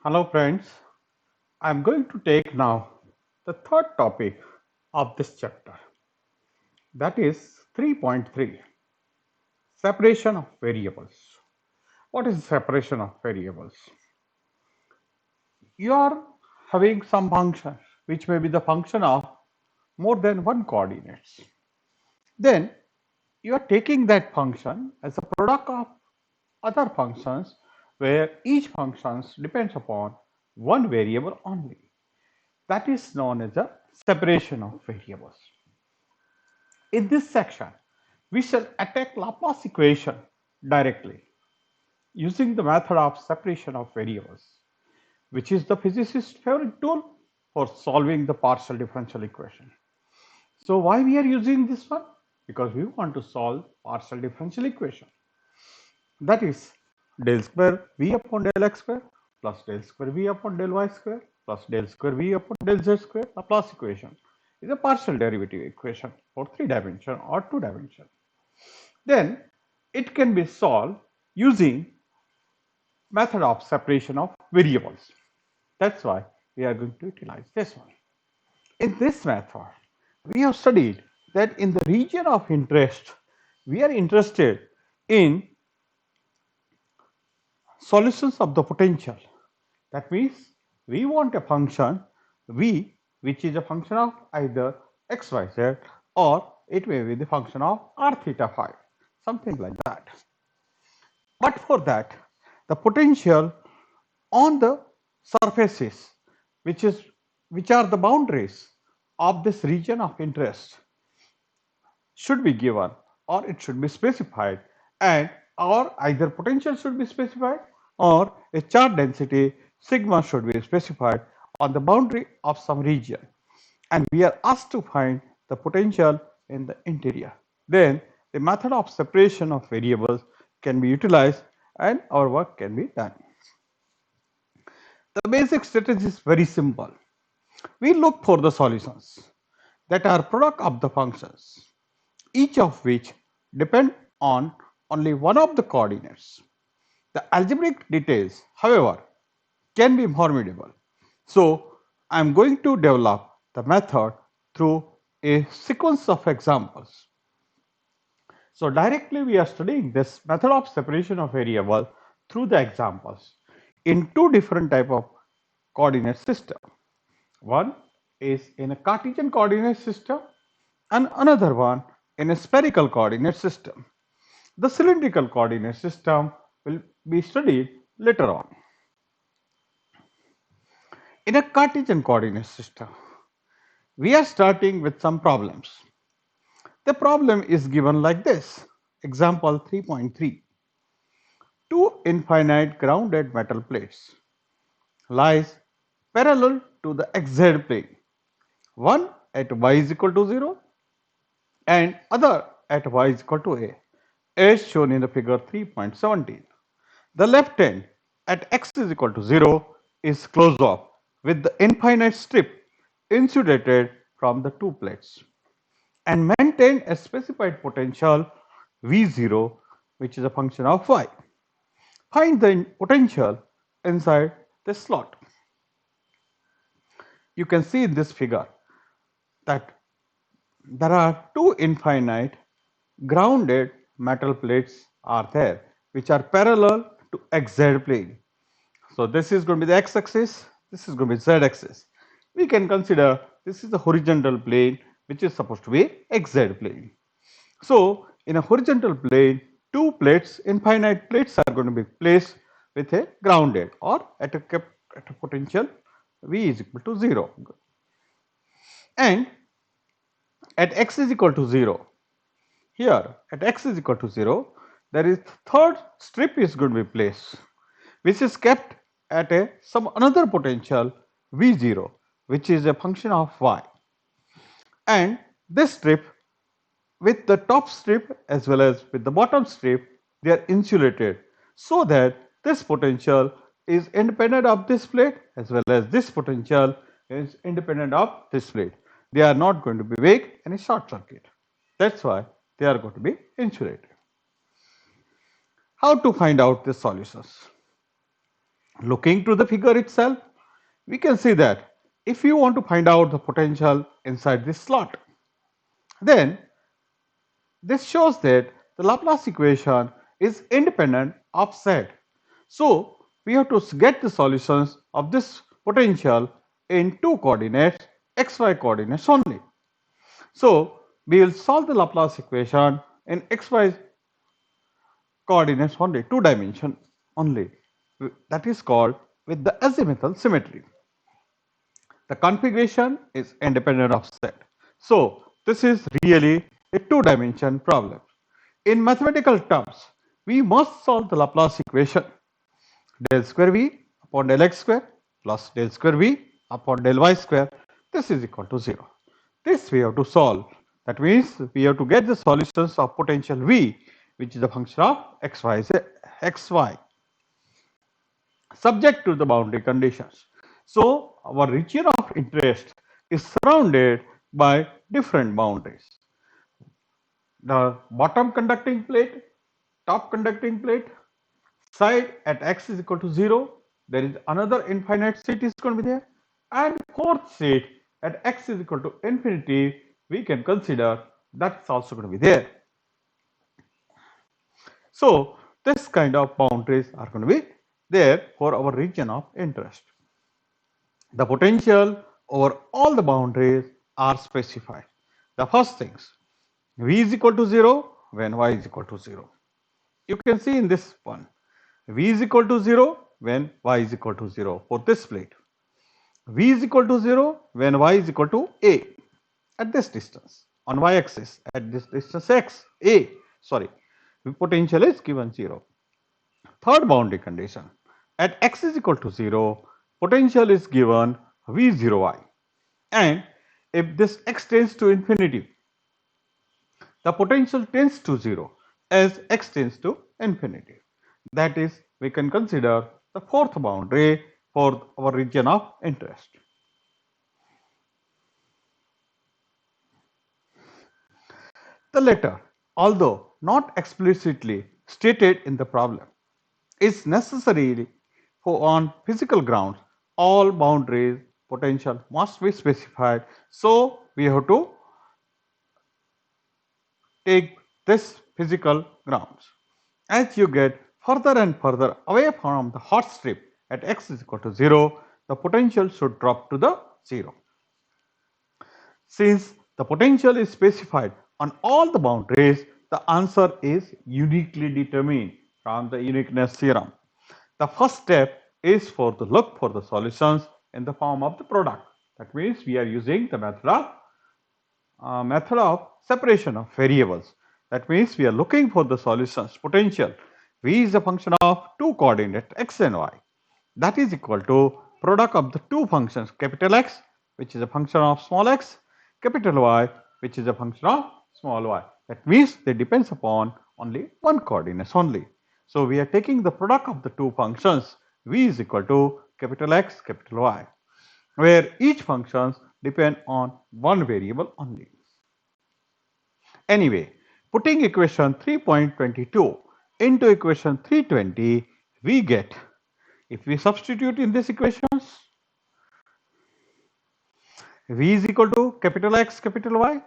Hello friends, I am going to take now the third topic of this chapter, that is 3.3, separation of variables. What is separation of variables? You are having some function which may be the function of more than one coordinates. Then you are taking that function as a product of other functions where each function depends upon one variable only. That is known as a separation of variables. In this section, we shall attack Laplace equation directly using the method of separation of variables, which is the physicist's favorite tool for solving the partial differential equation. So why we are using this one? Because we want to solve partial differential equation. That is del square v upon del x square plus del square v upon del y square plus del square v upon del z square. Laplace equation is a partial derivative equation for 3-dimension or 2-dimension. Then it can be solved using method of separation of variables. That's why we are going to utilize this one. In this method, we have studied that in the region of interest, we are interested in solutions of the potential. That means we want a function v which is a function of either x, y, z, or it may be the function of r theta phi, something like that. But for that, the potential on the surfaces, which are the boundaries of this region of interest, should be given or it should be specified, and or either potential should be specified or a charge density sigma should be specified on the boundary of some region, and we are asked to find the potential in the interior. Then the method of separation of variables can be utilized and our work can be done. The basic strategy is very simple. We look for the solutions that are product of the functions, each of which depend on only one of the coordinates. The algebraic details, however, can be formidable. So I am going to develop the method through a sequence of examples. So directly we are studying this method of separation of variable through the examples in two different type of coordinate system. One is in a Cartesian coordinate system and another one in a spherical coordinate system. The cylindrical coordinate system will be studied later on. In a Cartesian coordinate system, we are starting with some problems. The problem is given like this. Example 3.3. Two infinite grounded metal plates lies parallel to the xz plane, one at y is equal to 0 and other at y is equal to a, as shown in the figure 3.17. The left end at x is equal to 0 is closed off with the infinite strip insulated from the two plates and maintain a specified potential V0, which is a function of y. Find the potential inside the slot. You can see in this figure that there are two infinite grounded metal plates are there which are parallel to xz plane. So this is going to be the x-axis, this is going to be z-axis. We can consider this is the horizontal plane which is supposed to be xz plane. So in a horizontal plane, two plates, infinite plates are going to be placed with a grounded or at a potential V is equal to 0. And at x is equal to 0, here at x is equal to 0, there is third strip is going to be placed, which is kept at a some another potential V0, which is a function of y. And this strip with the top strip as well as with the bottom strip, they are insulated so that this potential is independent of this plate as well as this potential is independent of this plate. They are not going to be weak in a short circuit. That's why they are going to be insulated. How to find out the solutions? Looking to the figure itself, we can see that if you want to find out the potential inside this slot, then this shows that the Laplace equation is independent of Z. So we have to get the solutions of this potential in two coordinates, xy coordinates only. So we will solve the Laplace equation in xy coordinates only, two dimension only. That is called with the azimuthal symmetry. The configuration is independent of Z. So this is really a two-dimension problem. In mathematical terms, we must solve the Laplace equation del square V upon del x square plus del square V upon del y square. This is equal to 0. This we have to solve. That means we have to get the solutions of potential V, which is a function of xy subject to the boundary conditions. So our region of interest is surrounded by different boundaries. The bottom conducting plate, top conducting plate, side at x is equal to 0, there is another infinite seat is going to be there, and fourth seat at x is equal to infinity, we can consider that's also going to be there. So this kind of boundaries are going to be there for our region of interest. The potential over all the boundaries are specified. The first things, V is equal to 0 when y is equal to 0. You can see in this one, V is equal to 0 when y is equal to 0 for this plate. V is equal to 0 when y is equal to a at this distance on y axis at this distance x a, sorry, potential is given 0. Third boundary condition, at x is equal to 0, potential is given V0y, and if this x tends to infinity, the potential tends to 0 as x tends to infinity. That is, we can consider the fourth boundary for our region of interest. The latter, although not explicitly stated in the problem, is necessary for on physical grounds. All boundaries potential must be specified. So we have to take this physical grounds. As you get further and further away from the hot strip at x is equal to 0, the potential should drop to the 0. Since the potential is specified on all the boundaries, the answer is uniquely determined from the uniqueness theorem. The first step is for to look for the solutions in the form of the product. That means we are using the method of separation of variables. That means we are looking for the solutions potential. V is a function of two coordinates x and y. That is equal to product of the two functions capital X, which is a function of small x, capital Y, which is a function of small y. That means they depends upon only one coordinate only. So we are taking the product of the two functions V is equal to capital X, capital Y, where each functions depend on one variable only. Anyway, putting equation 3.22 into equation 320, we get, if we substitute in this equations, V is equal to capital X, capital Y,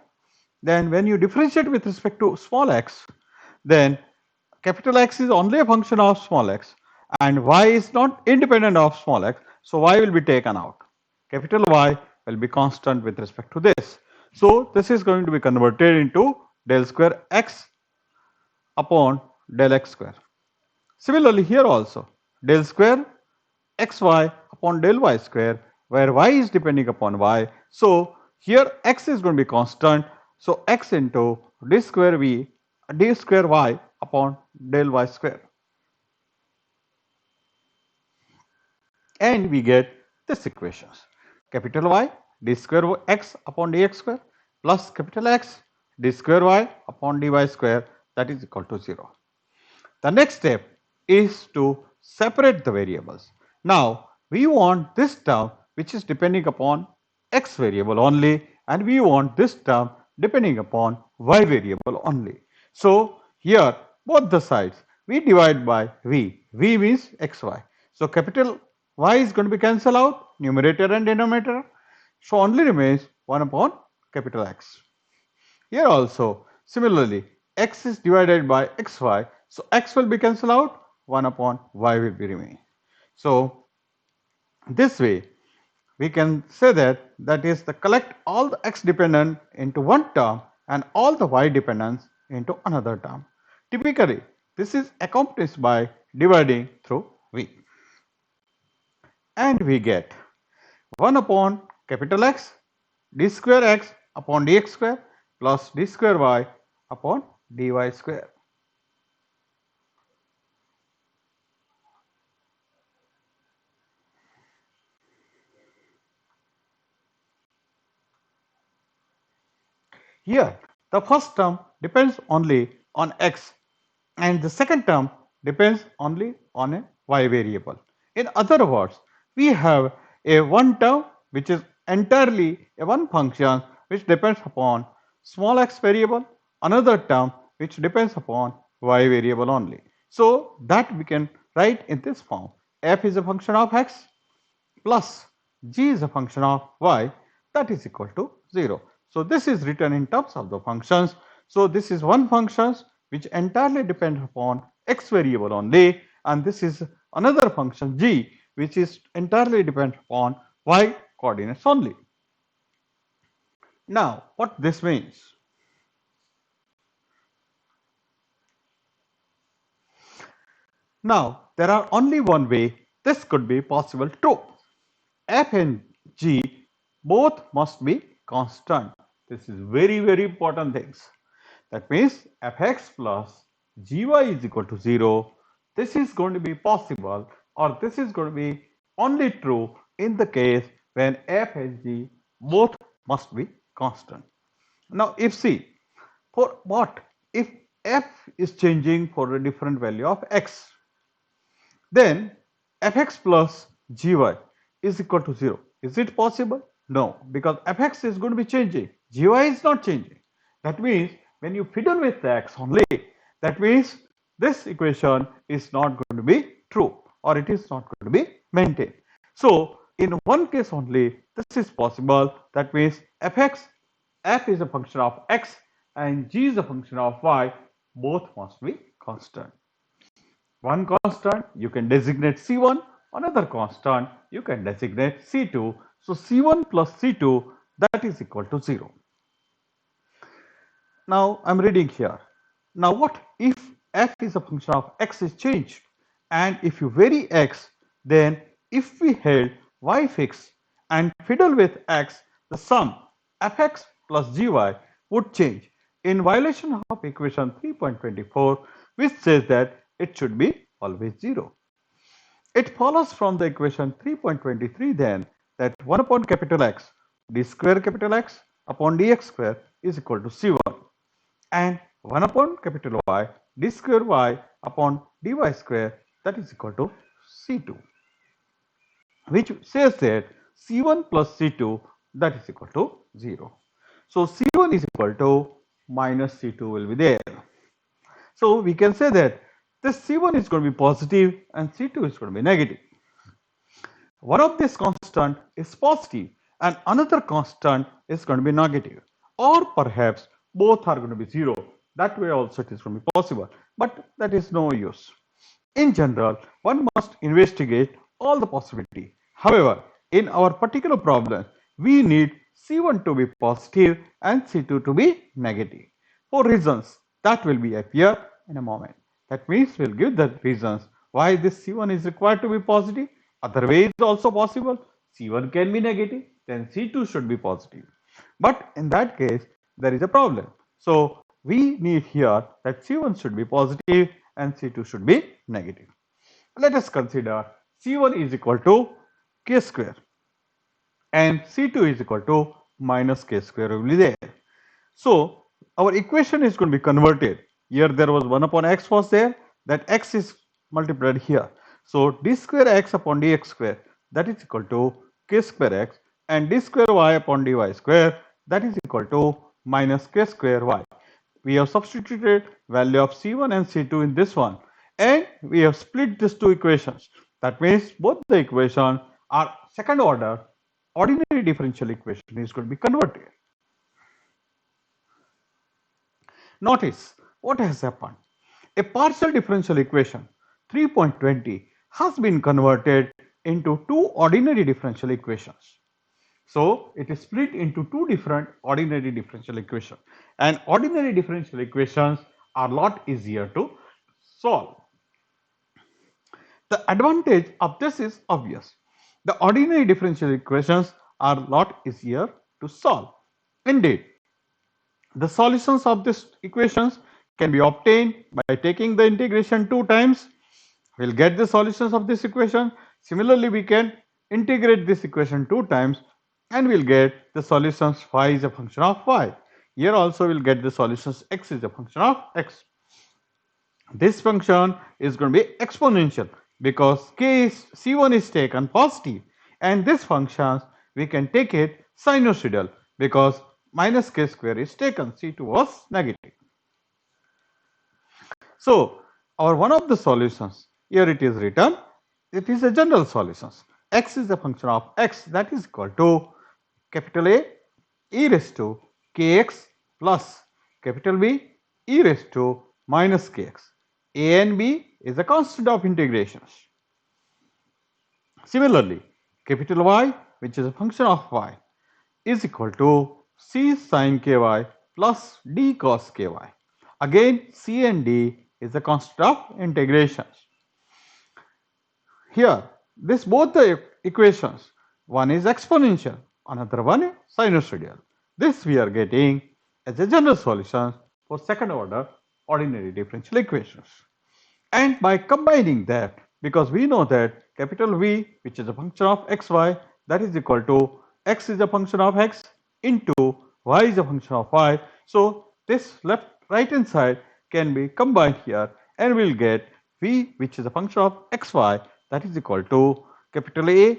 then when you differentiate with respect to small x, then capital X is only a function of small x and y is not independent of small x, so y will be taken out. Capital Y will be constant with respect to this. So this is going to be converted into del square x upon del x square. Similarly here also del square xy upon del y square, where y is depending upon y. So here x is going to be constant, so x into d square v d square y upon del y square, and we get this equations: capital Y d square x upon dx square plus capital X d square y upon dy square, that is equal to 0. The next step is to separate the variables. Now we want this term which is depending upon x variable only, and we want this term depending upon y variable only. So here both the sides we divide by v. V means xy. So capital Y is going to be cancelled out, numerator and denominator. So only remains 1 upon capital X. Here also, similarly, X is divided by xy. So X will be cancelled out, 1 upon Y will be remain. So this way, we can say that is the collect all the X dependent into one term and all the Y dependents into another term. Typically, this is accomplished by dividing through V. And we get 1 upon capital X d square x upon dx square plus d square y upon dy square. Here, the first term depends only on x and the second term depends only on a y variable. In other words, we have a one term which is entirely a one function which depends upon small x variable, another term which depends upon y variable only. So that we can write in this form: f is a function of x plus g is a function of y, that is equal to 0. So this is written in terms of the functions. So this is one function which entirely depends upon x variable only, and this is another function g which is entirely depends upon y coordinates only. Now what this means? Now there are only one way this could be possible too. F and g both must be constant. This is very important things. That means fx plus gy is equal to 0. This is going to be possible, or this is going to be only true in the case when f and g both must be constant. Now if c, for what if f is changing for a different value of x, then fx plus gy is equal to 0. Is it possible? No, because fx is going to be changing, gy is not changing. That means when you fiddle with x only, that means this equation is not going to be true, or it is not going to be maintained. So in one case only this is possible. That means f is a function of x and g is a function of y, both must be constant. One constant you can designate C1, another constant you can designate C2. So C1 plus C2, that is equal to 0. Now I'm reading here. Now what if f is a function of x is changed, and if you vary x, then if we held y fixed and fiddle with x, the sum fx plus gy would change in violation of equation 3.24, which says that it should be always 0. It follows from the equation 3.23 then that 1 upon capital X d square capital X upon dx square is equal to C1, and 1 upon capital Y d square y upon dy square, that is equal to C2, which says that C1 plus C2, that is equal to 0. So C1 is equal to minus C2 will be there. So we can say that this C1 is going to be positive and C2 is going to be negative. One of this constant is positive and another constant is going to be negative, or perhaps both are going to be 0. That way also it is going to be possible, but that is no use. In general, one must investigate all the possibility. However, in our particular problem, we need C1 to be positive and C2 to be negative for reasons that will be appear in a moment. That means we'll give the reasons why this C1 is required to be positive. Other way is also possible. C1 can be negative, then C2 should be positive. But in that case, there is a problem. So we need here that C1 should be positive and C2 should be negative. Let us consider C1 is equal to k square and C2 is equal to minus k square will be there. So our equation is going to be converted. Here there was 1 upon x was there, that x is multiplied here. So d square x upon dx square, that is equal to k square x, and d square y upon dy square, that is equal to minus k square y. We have substituted value of C1 and C2 in this one, and we have split these two equations. That means both the equation are second order ordinary differential equation is going to be converted. Notice what has happened. A partial differential equation 3.20 has been converted into two ordinary differential equations. So it is split into two different ordinary differential equations, and ordinary differential equations are a lot easier to solve. The advantage of this is obvious. The ordinary differential equations are a lot easier to solve. Indeed, the solutions of these equations can be obtained by taking the integration two times. We'll get the solutions of this equation. Similarly, we can integrate this equation two times and we'll get the solutions phi is a function of y. Here also we'll get the solutions x is a function of x. This function is going to be exponential because c1 is taken positive, and this function we can take it sinusoidal because minus k square is taken, c2 was negative. So our one of the solutions, here it is written, it is a general solution. X is a function of x, that is equal to capital A e raised to kx plus capital B e raised to minus kx. A and B is a constant of integrations. Similarly, capital Y, which is a function of y, is equal to c sin ky plus d cos ky. Again, c and d is a constant of integrations. Here, this both the equations, one is exponential, another one is sinusoidal. This we are getting as a general solution for second order ordinary differential equations. And by combining that, because we know that capital V, which is a function of xy, that is equal to x is a function of x into y is a function of y. So this right hand side can be combined here and we'll get V, which is a function of xy, that is equal to capital A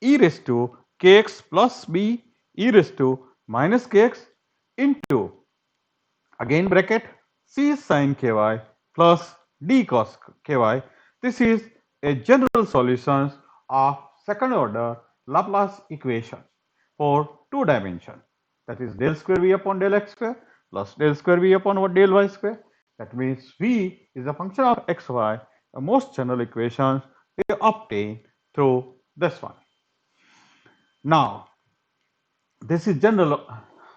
e raised to kx plus b e raised to minus kx into, again bracket, c sin ky plus d cos ky. This is a general solution of second order Laplace equation for two dimensions, that is del square v upon del x square plus del square v upon del y square. That means v is a function of xy. The most general equations we obtain through this one. Now, this is general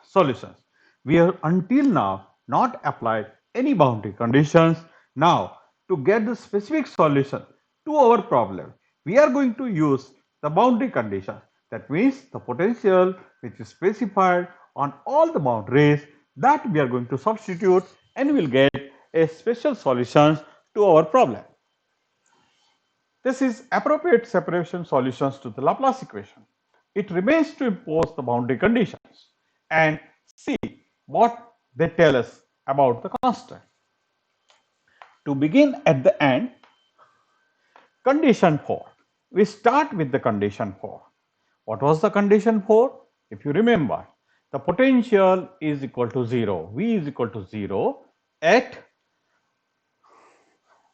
solutions. We have until now not applied any boundary conditions. Now, to get the specific solution to our problem, we are going to use the boundary conditions. That means the potential which is specified on all the boundaries, that we are going to substitute and we will get a special solution to our problem. This is appropriate separation solutions to the Laplace equation. It remains to impose the boundary conditions and see what they tell us about the constant. To begin at the end, condition 4. We start with the condition 4. What was the condition 4? If you remember, the potential is equal to 0. V is equal to 0 at,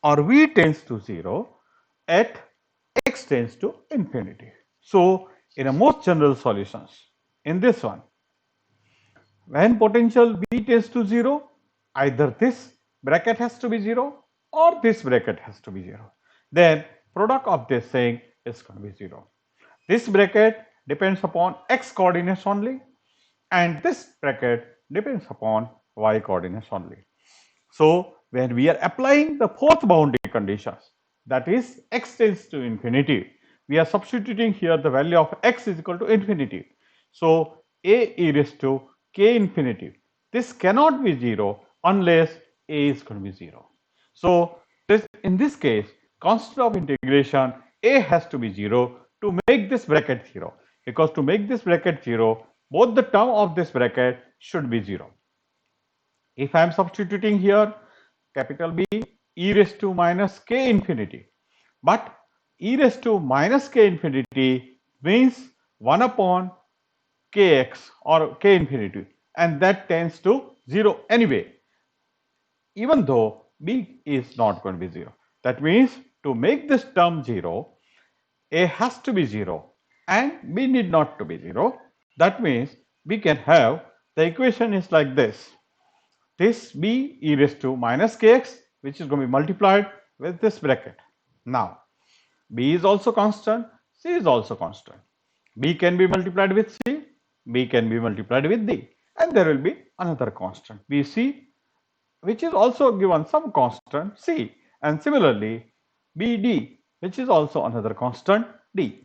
or V tends to 0 at x tends to infinity. So, in a most general solutions, in this one, when potential V tends to 0, either this bracket has to be 0 or this bracket has to be 0. Then product of this thing is going to be 0. This bracket depends upon x coordinates only and this bracket depends upon y coordinates only. So when we are applying the fourth boundary conditions, that is x tends to infinity, we are substituting here the value of x is equal to infinity. So a e raised to k infinity, this cannot be 0 unless a is going to be 0. So in this case, constant of integration a has to be 0 to make this bracket 0, because to make this bracket 0, both the term of this bracket should be 0. If I am substituting here capital B e raised to minus k infinity, but e raised to minus k infinity means 1 upon kx or k infinity, and that tends to 0 anyway, even though b is not going to be 0. That means to make this term 0, a has to be 0 and b need not to be 0. That means we can have the equation is like this. This b e raised to minus kx, which is going to be multiplied with this bracket. Now, b is also constant, c is also constant. B can be multiplied with c, b can be multiplied with d, and there will be another constant bc, which is also given some constant c, and similarly bd, which is also another constant d.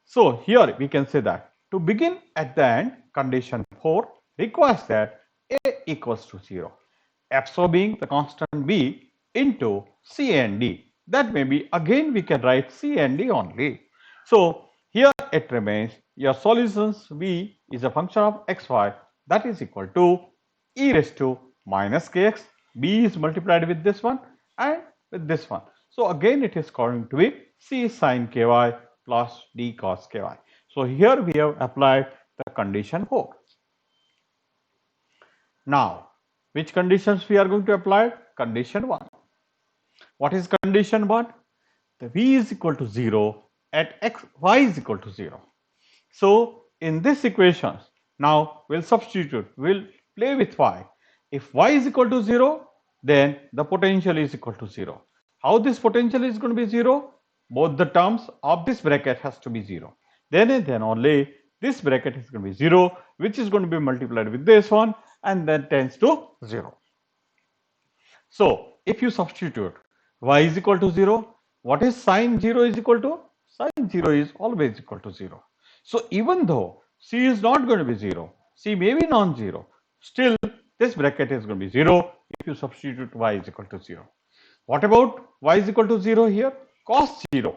So here we can say that to begin at the end, condition 4 requires that a equals to 0, absorbing the constant b into c and d. That may be, again we can write c and d only. So here it remains your solutions b is a function of xy, that is equal to e raised to minus kx, b is multiplied with this one and with this one. So again it is going to be c sin ky plus d cos ky. So here we have applied the condition 4. Now, which conditions we are going to apply? Condition 1. What is condition 1? The v is equal to 0 at x, y is equal to 0. So in this equation, now we'll substitute, we'll play with y. If y is equal to 0, then the potential is equal to 0. How this potential is going to be 0? Both the terms of this bracket has to be 0. Then and then only this bracket is going to be 0, which is going to be multiplied with this one and then tends to 0. So if you substitute y is equal to 0, what is sine 0 is equal to? Sine 0 is always equal to 0. So even though c is not going to be 0, c may be non-zero, still this bracket is going to be 0 if you substitute y is equal to 0. What about y is equal to 0 here? Cos 0.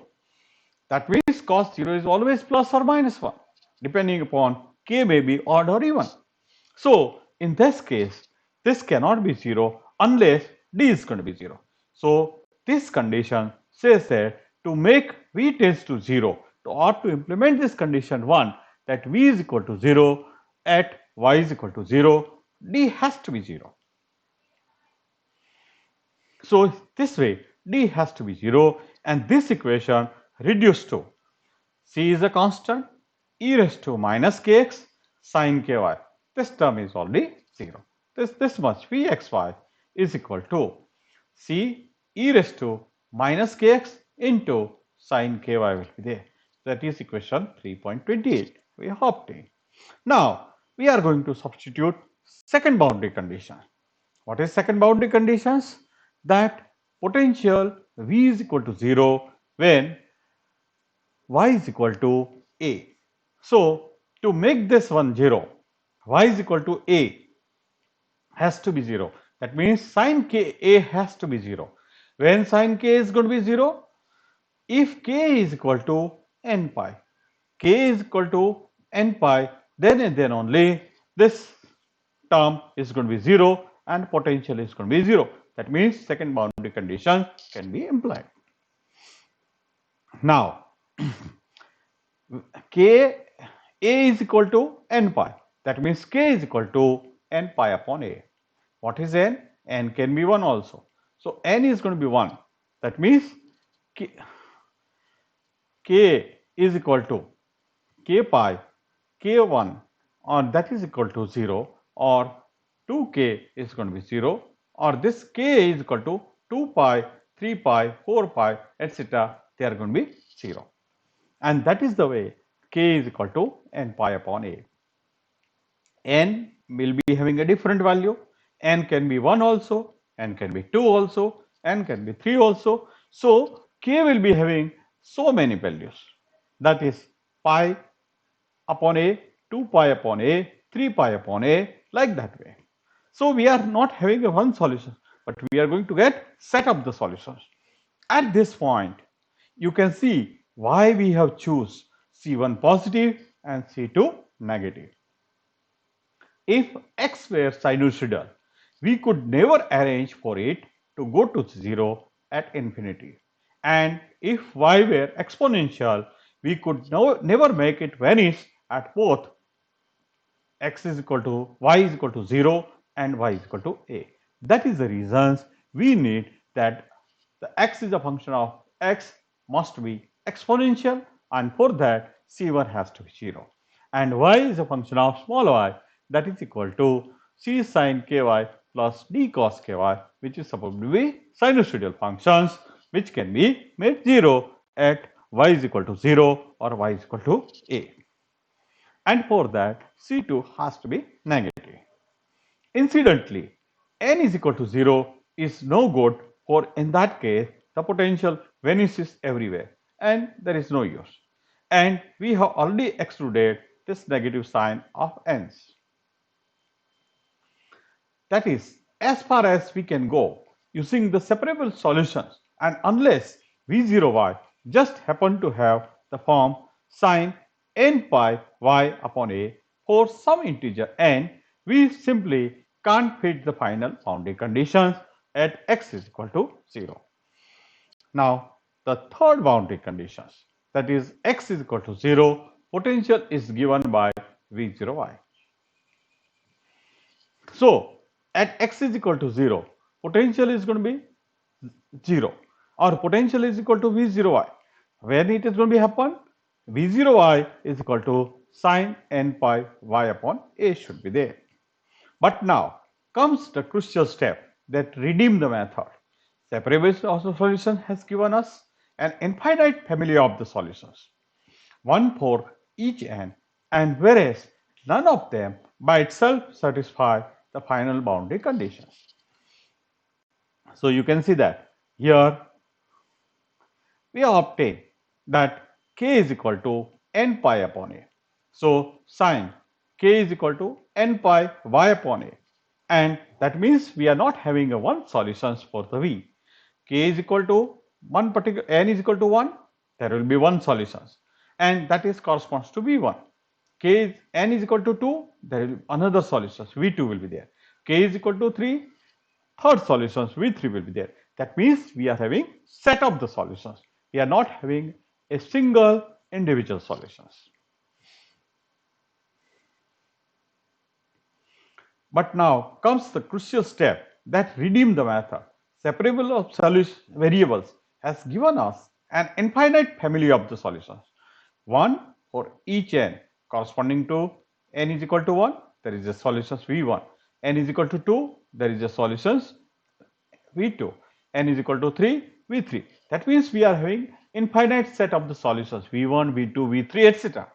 That means cos 0 is always plus or minus 1, depending upon k may be odd or even. So in this case, this cannot be 0 unless d is going to be 0. So this condition says that to make v tends to 0, or to implement this condition 1, that v is equal to 0 at y is equal to 0, d has to be 0. So this way d has to be 0, and this equation reduced to c is a constant, e raised to minus kx sin ky. This term is already 0. This much vxy is equal to c e raised to minus kx into sin ky will be there. That is equation 3.28. We have obtained. Now we are going to substitute second boundary condition. What is second boundary conditions? That potential v is equal to 0 when y is equal to a. So to make this one 0, y is equal to a has to be 0. That means sin k a has to be 0. When sin k is going to be 0, if k is equal to n pi, k is equal to n pi, then and then only this term is going to be 0 and potential is going to be 0. That means second boundary condition can be implied. Now k a is equal to n pi. That means k is equal to n pi upon a. What is n? N can be 1 also. So n is going to be 1. That means k is equal to k pi k1, or that is equal to 0, or 2k is going to be 0, or this k is equal to 2 pi, 3 pi, 4 pi, etc. They are going to be 0. And that is the way k is equal to n pi upon a. N will be having a different value. N can be 1 also, n can be 2 also, n can be 3 also. So k will be having so many values, that is pi upon a, 2 pi upon a, 3 pi upon a, like that way. So we are not having a one solution, but we are going to get set of the solutions. At this point, you can see why we have choose C1 positive and C2 negative. If x were sinusoidal, we could never arrange for it to go to 0 at infinity. And if y were exponential, we could never make it vanish at both x is equal to y is equal to 0 and y is equal to a. That is the reasons we need that the x is a function of x must be exponential, and for that c1 has to be 0, and y is a function of small y, that is equal to c sin ky plus d cos ky, which is supposed to be sinusoidal functions which can be made 0 at y is equal to 0 or y is equal to a, and for that c2 has to be negative. Incidentally, n is equal to 0 is no good, for in that case the potential vanishes everywhere and there is no use, and we have already excluded this negative sign of n's. That is as far as we can go using the separable solutions, and unless v0y just happen to have the form sin n pi y upon a for some integer n, we simply can't fit the final boundary conditions at x is equal to 0. Now the third boundary conditions, that is x is equal to 0, potential is given by v0y. So at x is equal to 0, potential is going to be 0, or potential is equal to v0y. When it is going to be happen, v0y is equal to sin n pi y upon a should be there. But now comes the crucial step that redeem the method. Separation of the solution has given us an infinite family of the solutions, one for each n, and whereas none of them by itself satisfy the final boundary conditions. So you can see that here we have obtained that k is equal to n pi upon a. So sin k is equal to n pi y upon a, and that means we are not having a one solutions for the v. K is equal to one particular, n is equal to 1, there will be one solutions, and that is corresponds to v1. K is n is equal to 2, there will be another solutions, v2 will be there. K is equal to 3, third solutions v3 will be there. That means we are having set of the solutions, we are not having a single individual solutions. But now comes the crucial step that redeem the method. Separable of solution variables has given us an infinite family of the solutions, one for each n corresponding to n is equal to 1, there is a solutions v1, n is equal to 2, there is a solutions v2, n is equal to 3, v3. That means we are having infinite set of the solutions v1, v2, v3, etc.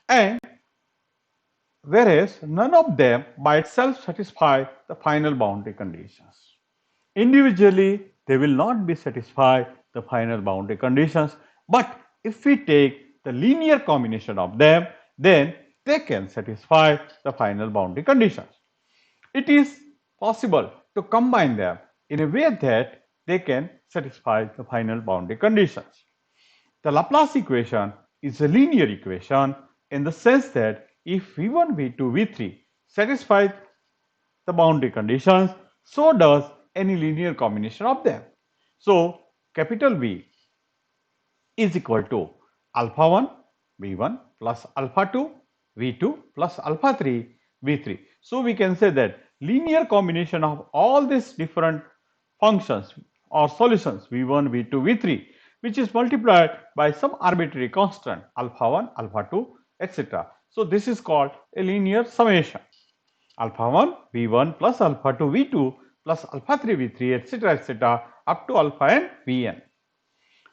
And whereas none of them by itself satisfy the final boundary conditions. Individually, they will not be satisfy the final boundary conditions, but if we take the linear combination of them, then they can satisfy the final boundary conditions. It is possible to combine them in a way that they can satisfy the final boundary conditions. The Laplace equation is a linear equation in the sense that if v1, v2, v3 satisfy the boundary conditions, so does any linear combination of them. So capital V is equal to alpha 1 v1 plus alpha 2 v2 plus alpha 3 v3. So we can say that linear combination of all these different functions or solutions v1, v2, v3, which is multiplied by some arbitrary constant alpha 1, alpha 2, etc. So this is called a linear summation. Alpha 1 v1 plus alpha 2 v2 plus alpha 3 v3, etc., etc., up to alpha n vn,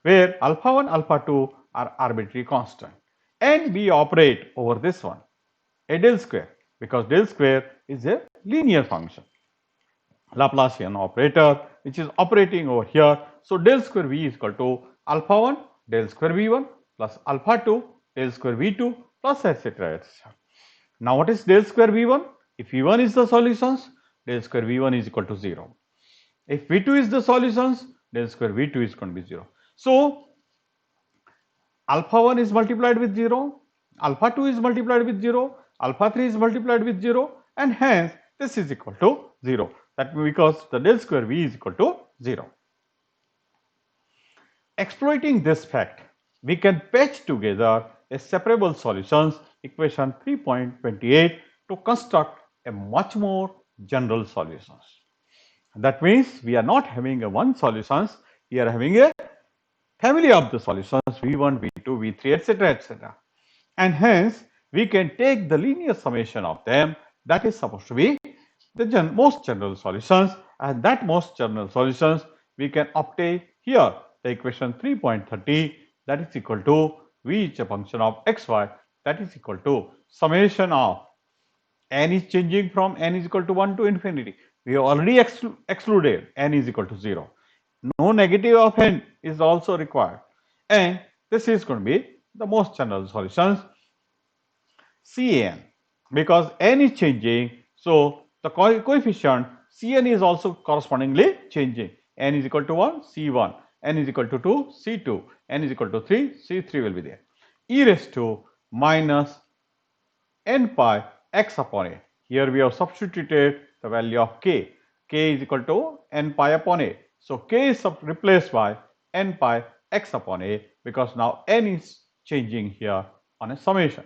where alpha 1, alpha 2 are arbitrary constant, and we operate over this one, a del square, because del square is a linear function, Laplacian operator, which is operating over here. So del square v is equal to alpha 1 del square v1 plus alpha 2 del square v2 plus etc., etc. Now what is del square v1? If v1 is the solutions, del square v1 is equal to 0. If v2 is the solutions, del square v2 is going to be 0. So alpha 1 is multiplied with 0, alpha 2 is multiplied with 0, alpha 3 is multiplied with 0, and hence this is equal to 0. That because the del square v is equal to 0. Exploiting this fact, we can patch together a separable solutions equation 3.28 to construct a much more general solutions. That means we are not having a one solutions, we are having a family of the solutions V1, V2, V3, etc., etc. And hence we can take the linear summation of them, that is supposed to be the most general solutions, and that most general solutions we can obtain here the equation 3.30, that is equal to V is a function of xy, that is equal to summation of n is changing from n is equal to 1 to infinity. We have already excluded n is equal to 0. No negative of n is also required, and this is going to be the most general solutions Cn, because n is changing, so the coefficient Cn is also correspondingly changing. N is equal to 1, C1, n is equal to 2, C2, n is equal to 3, C3 will be there. E raised to minus n pi x upon a. Here we have substituted the value of k. K is equal to n pi upon a. So k is replaced by n pi x upon a, because now n is changing here on a summation,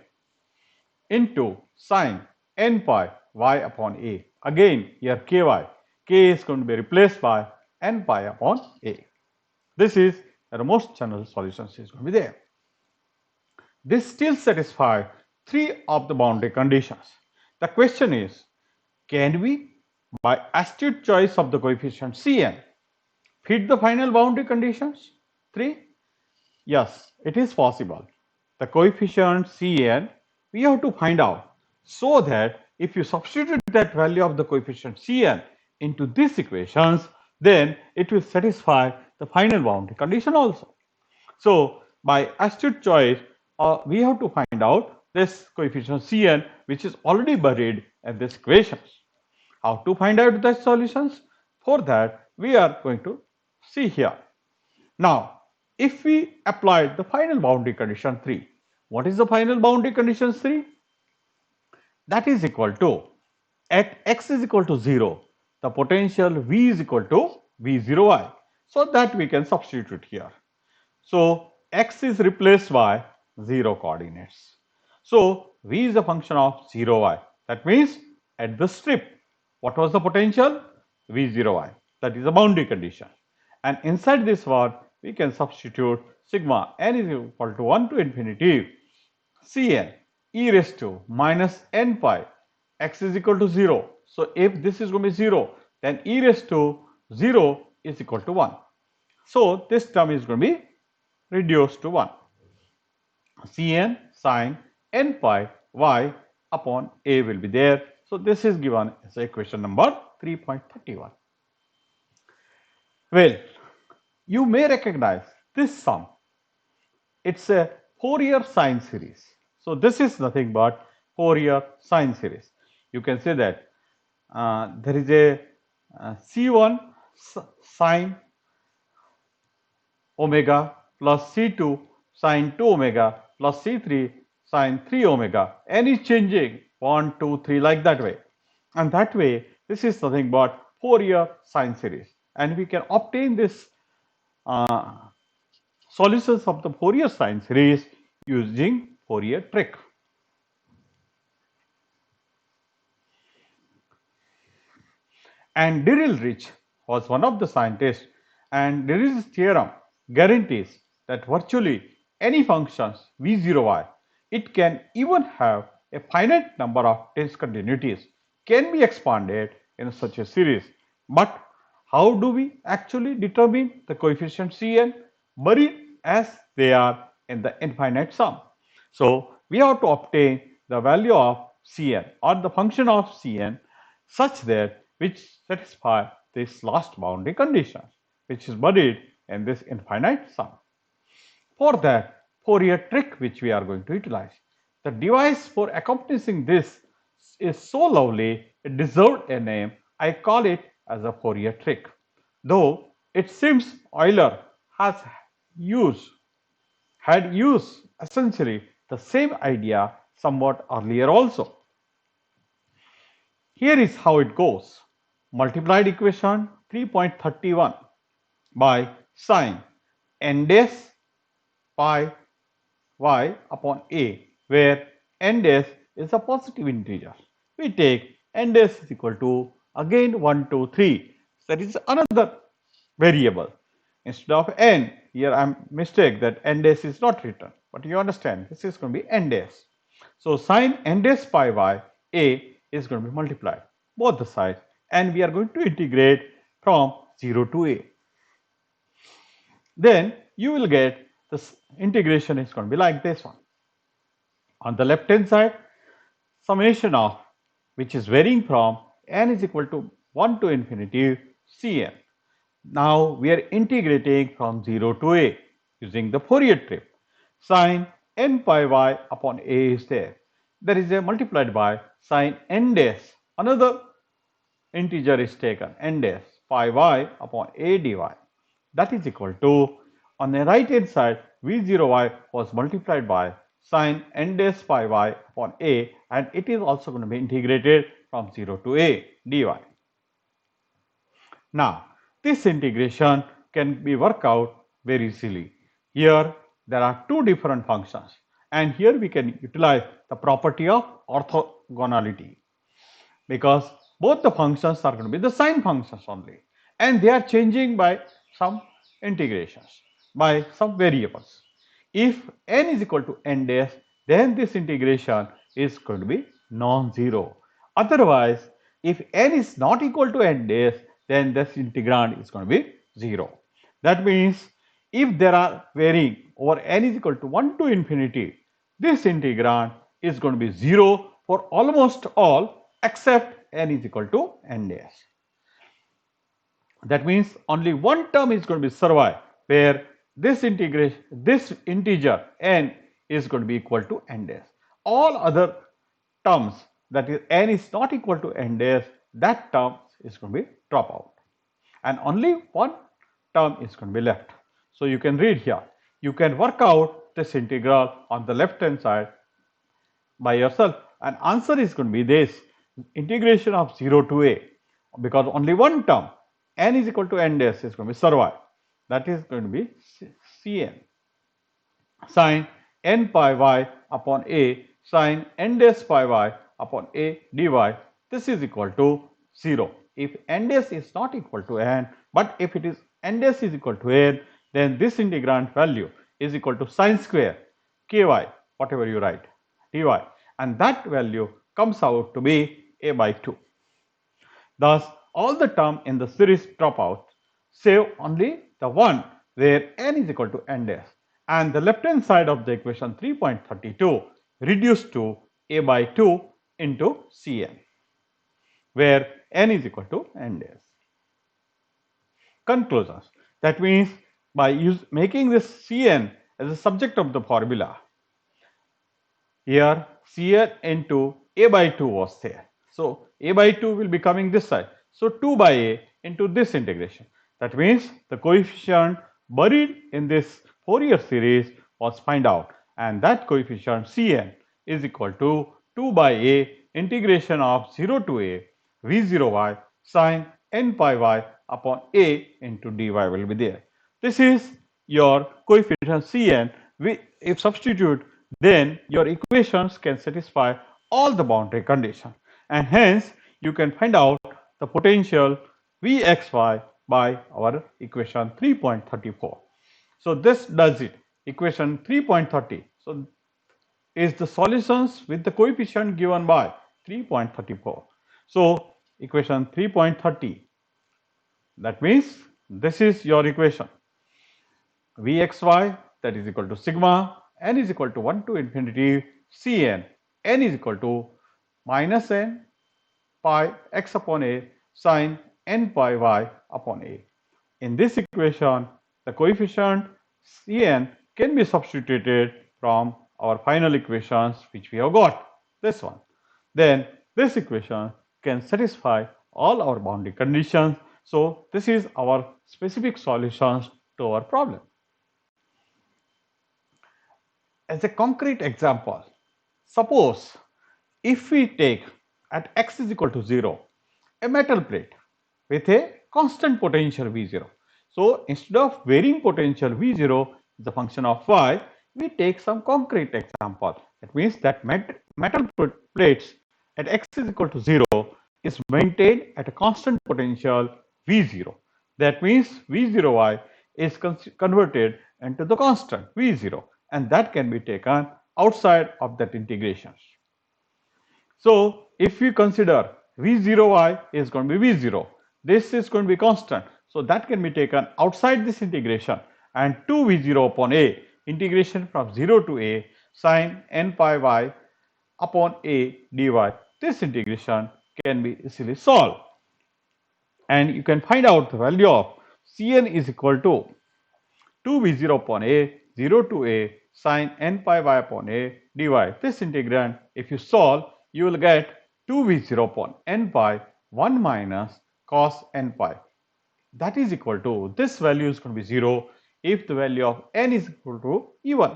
into sine n pi y upon a. Again here ky, k is going to be replaced by n pi upon a. This is the most general solutions is going to be there. This still satisfies three of the boundary conditions. The question is, can we, by astute choice of the coefficient Cn, fit the final boundary conditions 3? Yes, it is possible. The coefficient Cn we have to find out, so that if you substitute that value of the coefficient Cn into these equations, then it will satisfy the final boundary condition also. So by astute choice, we have to find out this coefficient Cn, which is already buried in these equations. How to find out the solutions? For that, we are going to see here. Now, if we apply the final boundary condition 3, what is the final boundary condition 3? That is equal to, at x is equal to 0, the potential V is equal to V0i. So that we can substitute here. So x is replaced by 0 coordinates. So V is a function of 0i. That means at the strip, what was the potential? V0i. That is a boundary condition. And inside this one, we can substitute sigma n is equal to 1 to infinity Cn e raised to minus n pi x is equal to 0. So if this is going to be 0, then e raised to 0 is equal to 1. So this term is going to be reduced to 1. Cn sine n pi y upon a will be there. So this is given as equation number 3.31. Well, you may recognize this sum. It's a Fourier sine series. So this is nothing but Fourier sine series. You can say that there is a C1 sine omega plus C2 sine 2 omega plus C3 sine 3 omega. N is changing 1, 2, 3 like that way. And that way, this is nothing but Fourier sine series. And we can obtain this solutions of the Fourier sine series using Fourier trick. And Dirichlet was one of the scientists, and Dirichlet's theorem guarantees that virtually any functions V0i, it can even have a finite number of discontinuities, can be expanded in such a series. But how do we actually determine the coefficient Cn buried as they are in the infinite sum? So we have to obtain the value of Cn or the function of Cn such that which satisfy this last boundary condition, which is buried in this infinite sum. For that Fourier trick which we are going to utilize, the device for accomplishing this is so lovely, it deserved a name. I call it as a Fourier trick, though it seems Euler had used essentially the same idea somewhat earlier also. Here is how it goes. Multiplied equation 3.31 by sine n dash pi y upon a, where n dash is a positive integer. We take n dash is equal to again 1, 2, 3. That is another variable. Instead of n, here I am mistake that n dash is not written, but you understand this is going to be n dash. So sine n dash pi y a is going to be multiplied both the sides, and we are going to integrate from 0 to a. Then you will get this integration is going to be like this one. On the left hand side, summation of which is varying from n is equal to 1 to infinity Cn. Now we are integrating from 0 to a using the Fourier trip. Sine n pi y upon a is there. There is a multiplied by sine n dash. Another integer is taken, n dash pi y upon a dy. That is equal to, on the right hand side, v0y was multiplied by sine n dash pi y upon a, and it is also going to be integrated from 0 to a dy. Now, this integration can be worked out very easily. Here, there are two different functions, and here we can utilize the property of orthogonality, because both the functions are going to be the sine functions only, and they are changing by some integrations, by some variables. If n is equal to n dash, then this integration is going to be non-zero. Otherwise, if n is not equal to n dash, then this integrand is going to be 0. That means if there are varying over n is equal to 1 to infinity, this integrand is going to be 0 for almost all except n is equal to n dash. That means only one term is going to be survive, where this integration, this integer n is going to be equal to n dash. All other terms, that is n is not equal to n dash, that term is going to be drop out, and only one term is going to be left. So you can read here. You can work out this integral on the left hand side by yourself, and answer is going to be this integration of 0 to a, because only one term n is equal to n dash is going to be survive. That is going to be Cn sine n pi y upon a sine n dash pi y upon a dy. This is equal to 0 if n dash is not equal to n, but if it is n dash is equal to n, then this integrand value is equal to sine square ky, whatever you write, dy, and that value comes out to be a by 2. Thus, all the term in the series drop out, save only the one where n is equal to n dash, and the left hand side of the equation 3.32 reduced to a by 2 into Cn, where n is equal to n dash. Conclusions. That means by making this Cn as a subject of the formula, here Cn into a by 2 was there. So a by 2 will be coming this side. So 2 by a into this integration. That means the coefficient buried in this Fourier series was found out, and that coefficient Cn is equal to 2 by a integration of 0 to a v0y sine n pi y upon a into dy will be there. This is your coefficient Cn. If substitute, then your equations can satisfy all the boundary conditions, and hence you can find out the potential Vxy by our equation 3.34. So this does it. Equation 3.30. So is the solutions with the coefficient given by 3.34. So equation 3.30. That means this is your equation. Vxy, that is equal to sigma n is equal to 1 to infinity Cn, n is equal to minus n pi x upon a sine n pi y upon a. In this equation, the coefficient Cn can be substituted from our final equations which we have got, this one. Then this equation can satisfy all our boundary conditions. So this is our specific solutions to our problem. As a concrete example, suppose if we take at x is equal to 0 a metal plate with a constant potential V0. So instead of varying potential V0 the function of y, we take some concrete example. That means that metal plates at x is equal to 0, is maintained at a constant potential V0. That means V0y is converted into the constant V0, and that can be taken outside of that integration. So if we consider V0y is going to be V0, this is going to be constant. So that can be taken outside this integration, and 2V0 upon A, integration from 0 to A sine n pi y upon A dy. This integration can be easily solved. And you can find out the value of Cn is equal to 2V0 upon A, 0 to A sine n pi y upon A dy. This integrand, if you solve, you will get 2V0 upon n pi 1 minus cos n pi. That is equal to, this value is going to be 0 if the value of n is equal to even.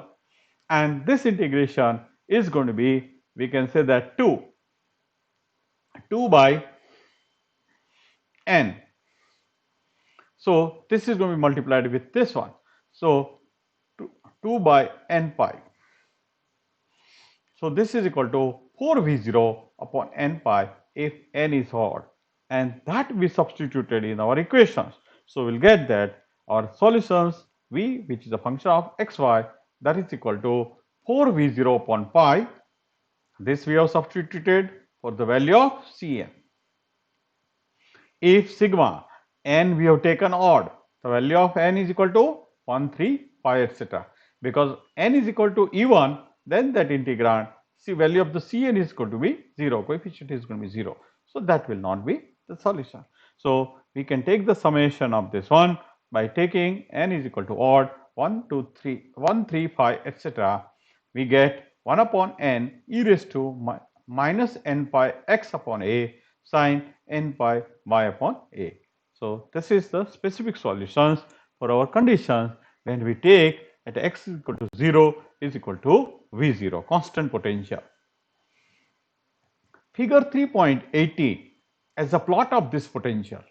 And this integration is going to be, we can say that 2 by n. So this is going to be multiplied with this one. So 2 by n pi. So this is equal to 4V0 upon n pi if n is odd, and that we substituted in our equations. So we'll get that our solutions v, which is a function of xy, that is equal to 4V0 upon pi. This we have substituted for the value of Cn. If sigma n we have taken odd, the value of n is equal to 1, 3, 5, etc. Because n is equal to even, then that integrand, see, value of the Cn is going to be 0, coefficient is going to be 0. So that will not be the solution. So we can take the summation of this one by taking n is equal to odd 1, 2, 3, 1, 3, 5, etc. We get 1 upon n e raised to minus n pi x upon a sine n pi y upon a. So this is the specific solutions for our conditions when we take at x is equal to 0 is equal to V0, constant potential. Figure 3.18 as a plot of this potential,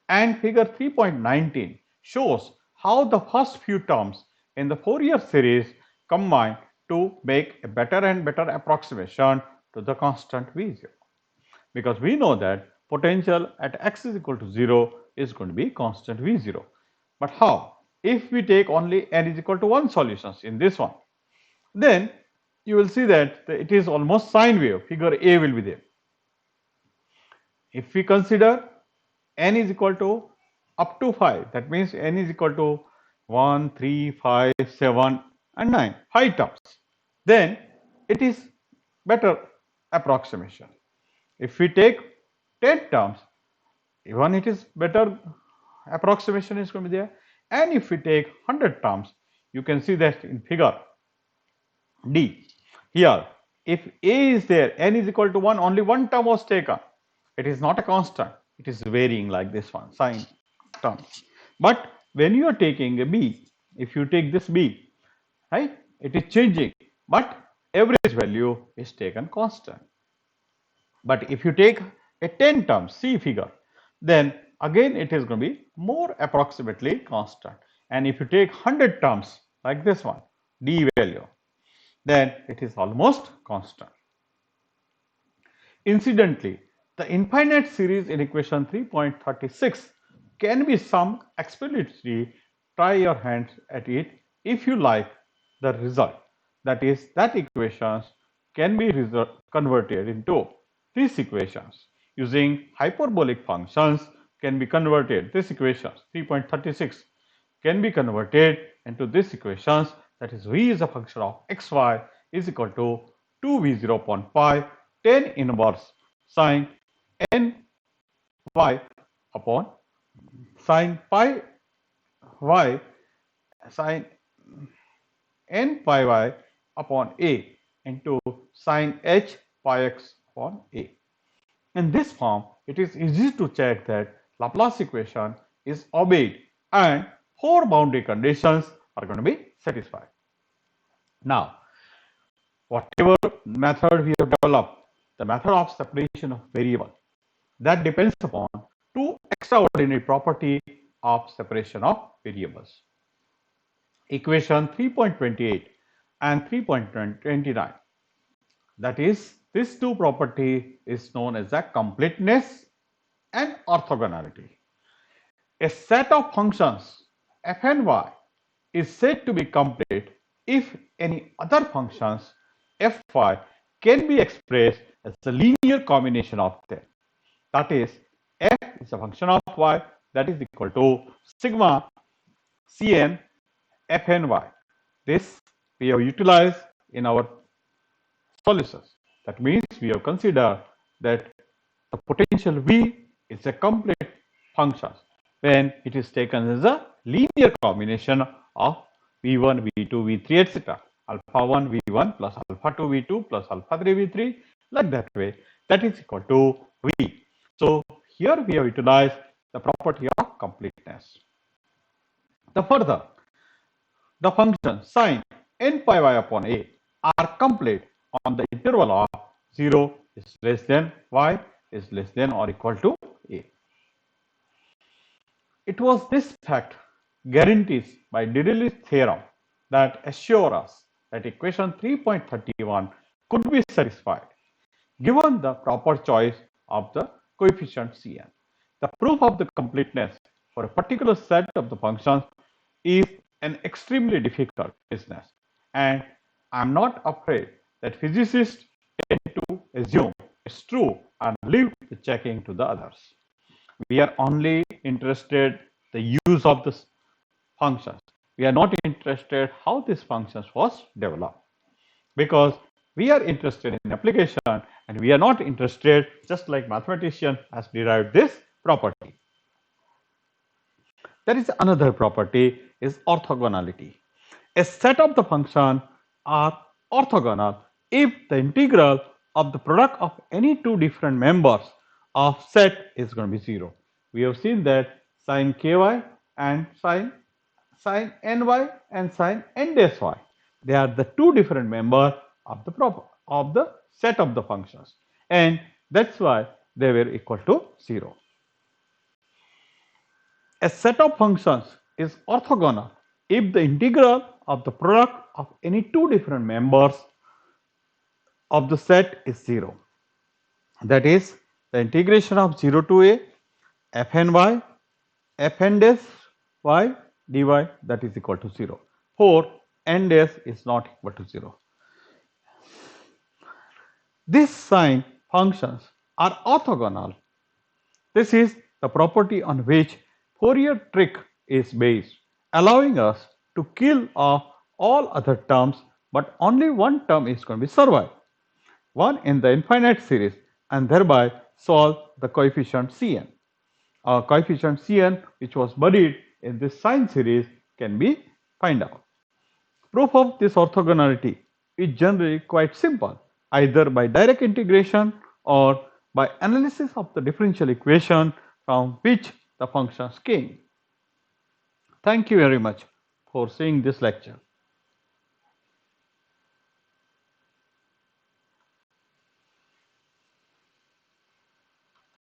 and figure 3.19 shows how the first few terms in the Fourier series combine to make a better and better approximation to the constant V0. Because we know that potential at x is equal to 0 is going to be constant V0. But how? If we take only n is equal to 1 solutions in this one, then you will see that it is almost sine wave, figure A will be there. If we consider n is equal to up to 5, that means n is equal to 1, 3, 5, 7 and 9, 5 terms, then it is better approximation. If we take 10 terms, even it is better approximation is going to be there. And if we take 100 terms, you can see that in figure D. Here, if A is there, n is equal to 1, only one term was taken. It is not a constant, it is varying like this one, sine term. But when you are taking a B, if you take this B, right, it is changing, but average value is taken constant. But if you take a 10 term C figure, then again it is going to be more approximately constant. And if you take 100 terms like this one, D value, then it is almost constant. Incidentally, the infinite series in equation 3.36 can be summed explicitly. Try your hands at it if you like the result. That is, that equations can be converted into these equations using hyperbolic functions can be converted. This equations 3.36 can be converted into these equations, that is v is a function of xy is equal to 2v0 upon pi 10 inverse sine n y upon sine pi y sine n pi y upon a into sine h pi x upon a. In this form, it is easy to check that Laplace equation is obeyed and 4 boundary conditions are going to be satisfied. Now, whatever method we have developed, the method of separation of variable, that depends upon two extraordinary property of separation of variables. Equation 3.28 and 3.29, that is This two property is known as the completeness and orthogonality. A set of functions f and y is said to be complete if any other functions fy can be expressed as a linear combination of them. That is, f is a function of y that is equal to sigma cn f and y. This we have utilized in our solutions. That means we have considered that the potential V is a complete function when it is taken as a linear combination of V1, V2, V3, etc. Alpha 1 V1 plus alpha 2 V2 plus alpha 3 V3, like that way, that is equal to V. So here we have utilized the property of completeness. Further, the function sine n pi y upon a are complete on the interval of 0 is less than y is less than or equal to a. It was this fact guarantees by Dirichlet's theorem that assure us that equation 3.31 could be satisfied given the proper choice of the coefficient Cn. The proof of the completeness for a particular set of the functions is an extremely difficult business, and I am not afraid that physicists tend to assume it's true and leave the checking to the others. We are only interested the use of the functions. We are not interested how these functions was developed, because we are interested in application and we are not interested just like mathematician has derived this property. There is another property is orthogonality. A set of the function are orthogonal if the integral of the product of any two different members of set is going to be 0. We have seen that sin ky and sin ny and sin n dash y, they are the two different members of the set of the functions, and that's why they were equal to 0. A set of functions is orthogonal if the integral of the product of any two different members of the set is 0. That is, the integration of 0 to a f n y f n dash y dy, that is equal to 0. For n dash is not equal to 0. These sign functions are orthogonal. This is the property on which Fourier trick is based, allowing us to kill off all other terms, but only one term is going to be survive, one in the infinite series, and thereby solve the coefficient Cn. Coefficient Cn, which was buried in this sine series, can be find out. Proof of this orthogonality is generally quite simple, either by direct integration or by analysis of the differential equation from which the functions came. Thank you very much for seeing this lecture.